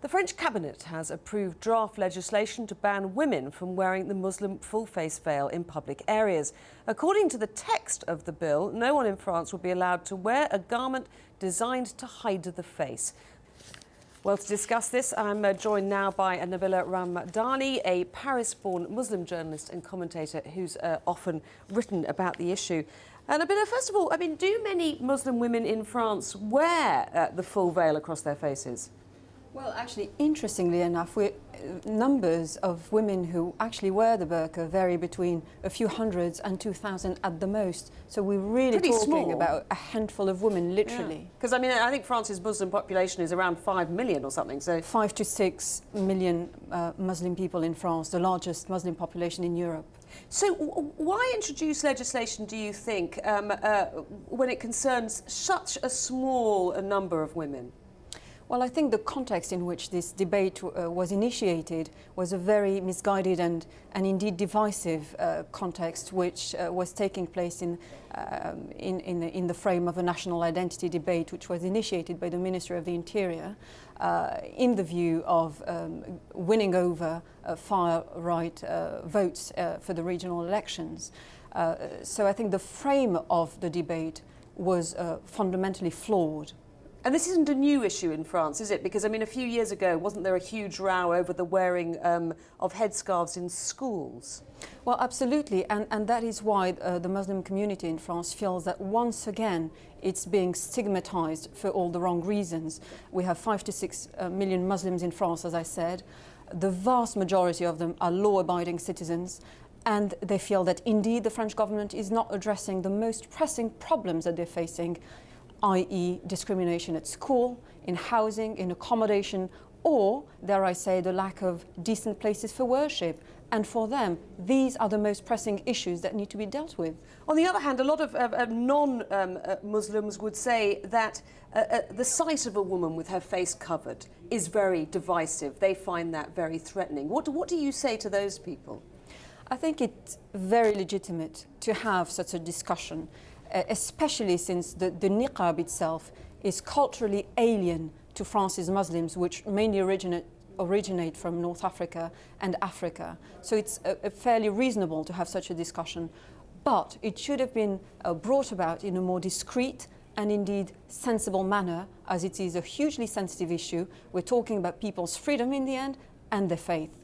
The French cabinet has approved draft legislation to ban women from wearing the Muslim full-face veil in public areas. According to the text of the bill, no one in France will be allowed to wear a garment designed to hide the face. Well, to discuss this, I'm joined now by Nabila Ramdani, a Paris-born Muslim journalist and commentator who's often written about the issue. Nabila, first of all, do many Muslim women in France wear the full veil across their faces? Well, actually, interestingly enough, numbers of women who actually wear the burqa vary between a few hundreds and 2,000 at the most. So we're really talking about a handful of women, literally. Because, I think France's Muslim population is around 5 million or something. So 5 to 6 million Muslim people in France, the largest Muslim population in Europe. So why introduce legislation, do you think, when it concerns such a small number of women? Well, I think the context in which this debate was initiated was a very misguided and indeed divisive context, which was taking place in the frame of a national identity debate, which was initiated by the Minister of the Interior, in the view of winning over far-right votes for the regional elections. So I think the frame of the debate was fundamentally flawed. And this isn't a new issue in France, is it? Because, a few years ago, wasn't there a huge row over the wearing of headscarves in schools? Well, absolutely. And that is why the Muslim community in France feels that once again it's being stigmatized for all the wrong reasons. We have 5 to 6 million Muslims in France, as I said. The vast majority of them are law-abiding citizens. And they feel that indeed the French government is not addressing the most pressing problems that they're facing, i.e. discrimination at school, in housing, in accommodation, or, dare I say, the lack of decent places for worship. And for them, these are the most pressing issues that need to be dealt with. On the other hand, a lot of non-Muslims would say that the sight of a woman with her face covered is very divisive. They find that very threatening. What do you say to those people? I think it's very legitimate to have such a discussion, especially since the niqab itself is culturally alien to France's Muslims, which mainly originate from North Africa and Africa. So it's fairly reasonable to have such a discussion. But it should have been brought about in a more discreet and indeed sensible manner, as it is a hugely sensitive issue. We're talking about people's freedom in the end and their faith.